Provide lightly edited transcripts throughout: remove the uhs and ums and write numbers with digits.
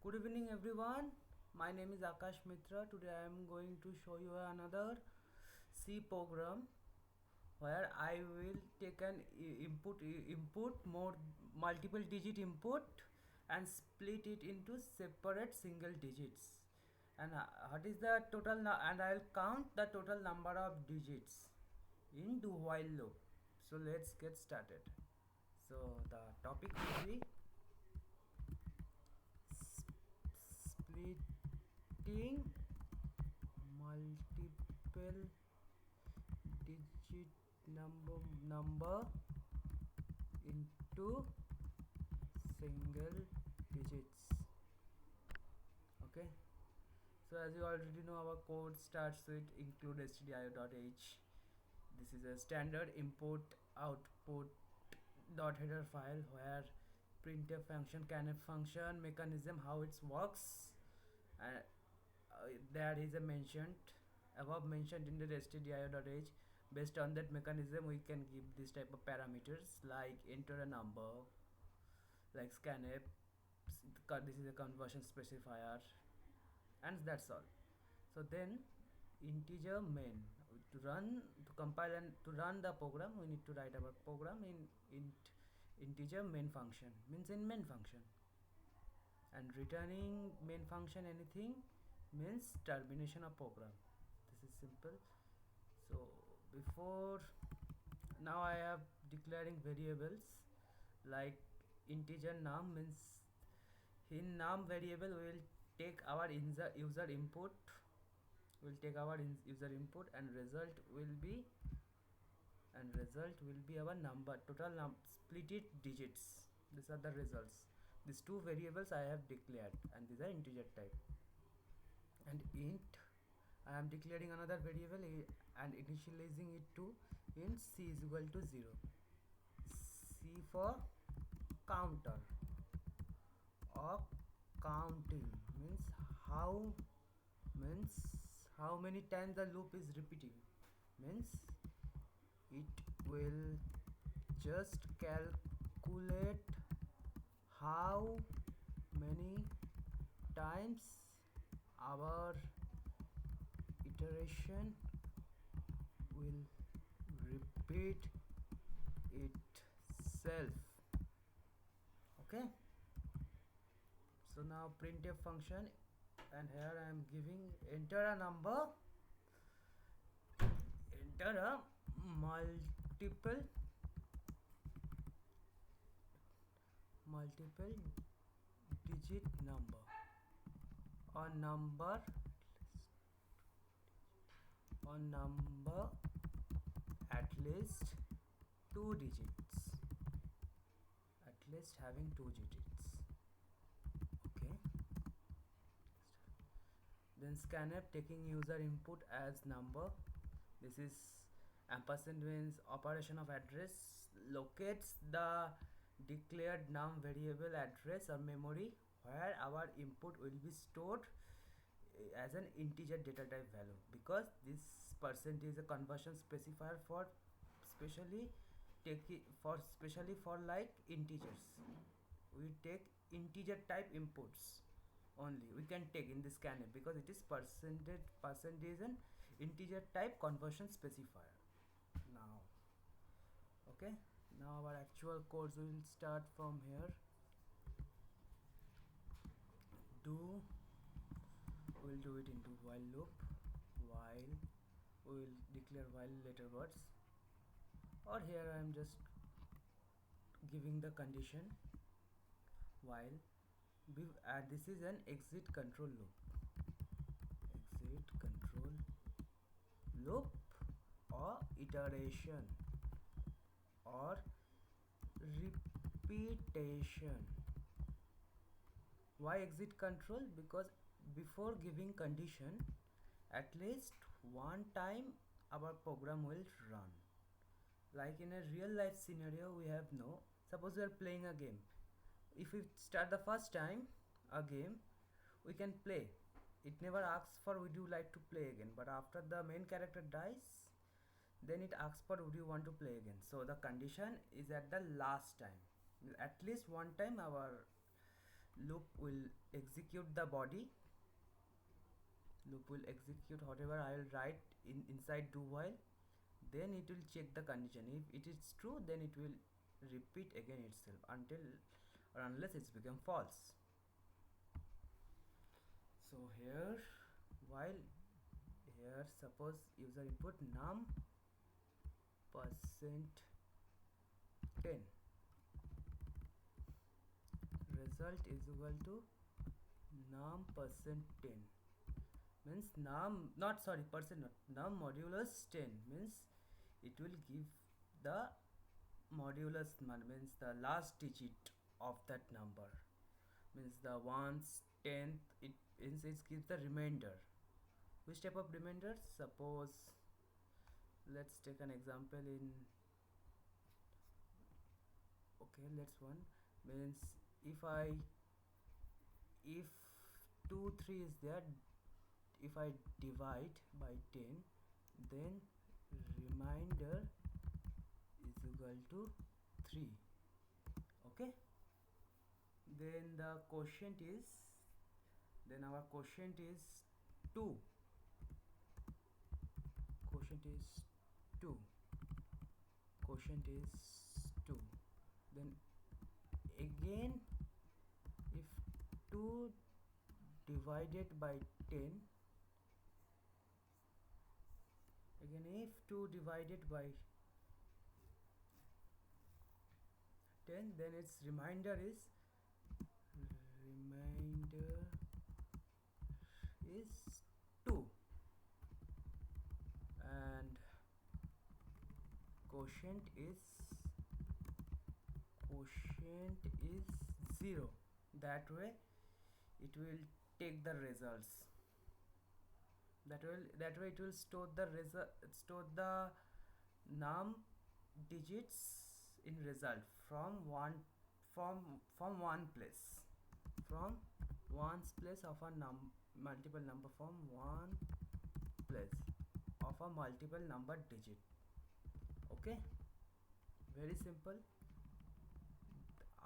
Good evening everyone. My name is Akash Mitra. Today I am going to show you another C program where I will take an input more multiple digit input and split it into separate single digits. And what is the total and I'll count the total number of digits in do while loop. So let's get started. So the topic will be splitting multiple digit number into single digits. Okay, so as you already know, our code starts with include stdio.h. This is a standard import output dot header file where printf function, scanf function mechanism, how it works, and that is a mentioned above mentioned in the stdio.h. Based on that mechanism we can give this type of parameters like enter a number, like scanf, this is a conversion specifier, and that's all. So then integer main, to compile and to run the program we need to write our program in integer main function, means in main function, and returning main function anything means termination of program. This is simple. So before now I have declaring variables like integer num, means in num variable we will take our user input, will take our user input, and result will be our number, total split it digits. These are the results. These two variables I have declared and these are integer type. And int, I am declaring another variable and initializing it to int c is equal to 0. C for counter or counting, means how many times the loop is repeating, means it will just calculate how many times our iteration will repeat itself. Okay, so now printf function, and here I am giving enter a number, enter a multiple digit number or number at least 2 digits, at least having 2 digits. Okay, then scanf taking user input as number. This is ampersand means operation of address, locates the declared num variable address or memory where our input will be stored as an integer data type value, because this percent is a conversion specifier for specially for like integers. We take integer type inputs only we can take in this scanf because it is percentage and integer type conversion specifier. Now okay, now our actual codes will start from here. We'll do it into while loop, while we will declare while later words, or here I am just giving the condition while this is an exit control loop or iteration or repetition. Why exit control? Because before giving condition at least one time our program will run. Like in a real life scenario we have no, suppose we are playing a game. If we start the first time a game, we can play. It never asks for would you like to play again, but after the main character dies, then it asks for would you want to play again. So the condition is at the last time, at least one time our loop will execute the body, loop will execute whatever I will write inside do while, then it will check the condition. If it is true, then it will repeat again itself until or unless it's become false. So here, while here suppose user input num percent 10, result is equal to num percent 10, means num, not sorry, percent not, num modulus 10 means it will give the modulus means the last digit of that number, means the ones, tenth, it means it gives the remainder. Which type of remainder? Suppose let's take an example in, okay, let's one, means if I, if 2 3 is there, if I divide by 10, then remainder is equal to 3. Okay, then the quotient is, then our quotient is 2, quotient is 2, quotient is 2. Then again, if 2 divided by 10, again if 2 divided by 10, then its remainder is, remainder is 2, and quotient is 0. That way it will take the results, that way it will store the result, store the num digits in result from one, from one place, from ones place of a multiple number, from one place of a multiple number digit. Okay, very simple.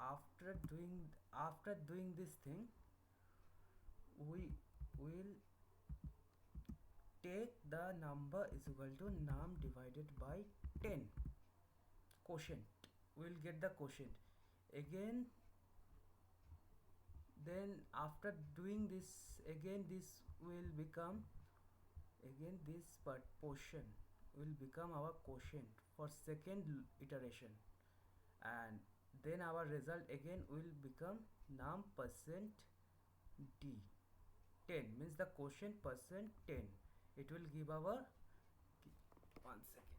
After doing this thing, we will take the number is equal to num divided by 10, quotient, we will get the quotient again. Then after doing this again, this will become, again this portion will become our quotient for second iteration, and then our result again will become num percent d, 10 means the quotient percent 10. It will give our, one second,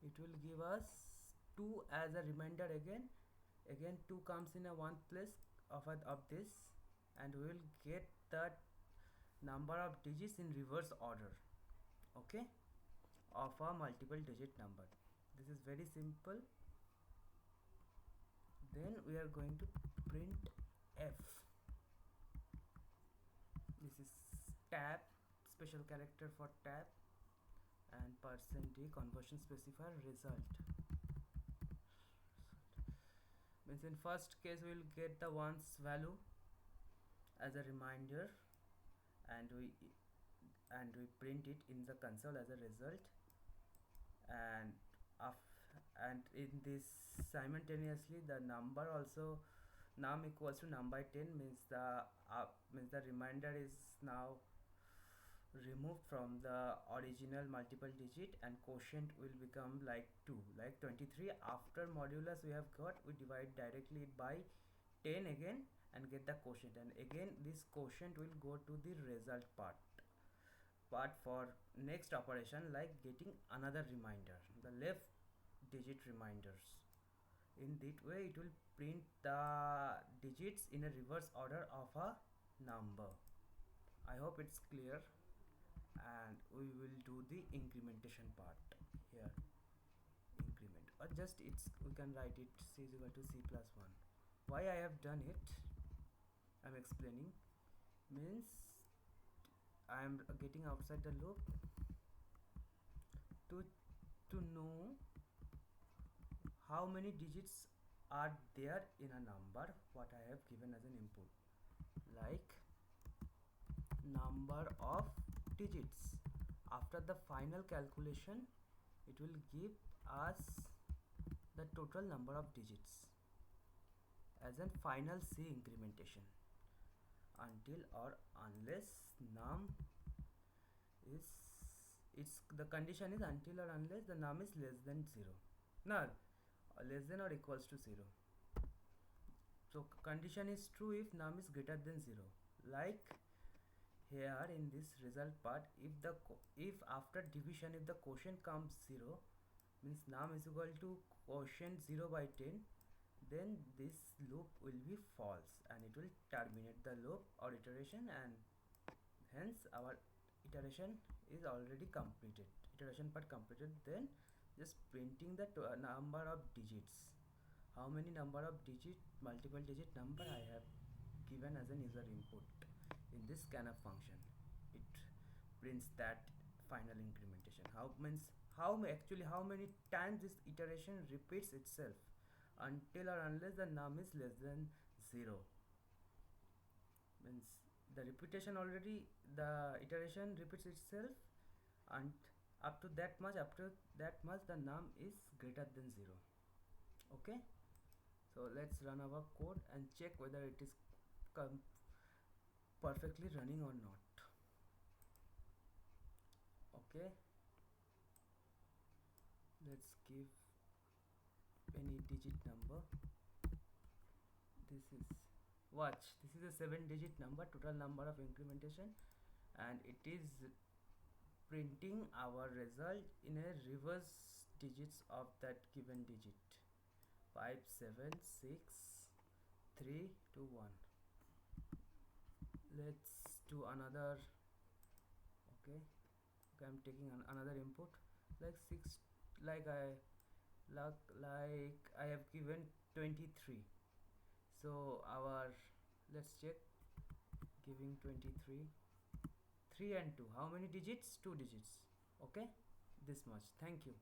it will give us 2 as a remainder. Again 2 comes in a one place of this, and we will get that number of digits in reverse order, okay, of a multiple digit number. This is very simple. Then we are going to print f, this is tab, special character for tab, and percent d conversion specifier result, means in first case we will get the ones value as a reminder, and we print it in the console as a result, and and in this simultaneously the number also, num equals to num by 10 means the remainder is now removed from the original multiple digit, and quotient will become like 2, like 23. After modulus we have got, we divide directly by 10 again and get the quotient, and again this quotient will go to the result part for next operation, like getting another reminder, the left digit reminders. In that way it will print the digits in a reverse order of a number. I hope it's clear, and we will do the incrementation part here. Increment, or just it's, we can write it c is equal to c plus 1. Why I have done it, I'm explaining, means I am getting outside the loop to to know how many digits are there in a number what I have given as an input, like number of digits. After the final calculation, it will give us the total number of digits as a final C incrementation until or unless num is it's the condition is until or unless the num is less than 0, no, less than or equals to 0. So condition is true if num is greater than 0, like here in this result part, if after division if the quotient comes 0, means num is equal to quotient 0 by 10, then this loop will be false and it will terminate the loop or iteration, and hence our iteration is already completed, iteration part completed. Then just printing the number of digits, how many number of digit, multiple digit number I have given as an user input in this scanf function. It prints that final incrementation. How means actually how many times this iteration repeats itself until or unless the num is less than 0. Means the repetition already, the iteration repeats itself and up to that much, after that much the num is greater than 0. Okay, so let's run our code and check whether it is perfectly running or not. Okay, let's give any digit number. This is, watch, this is a 7-digit number, total number of incrementation, and it is printing our result in a reverse digits of that given digit, 5 7 6 3 2 1. Let's do another. Okay, I'm taking another input like 6, like I have given 23. So our, let's check, giving 23, 3 and 2, how many digits? 2 digits. Okay, this much. Thank you.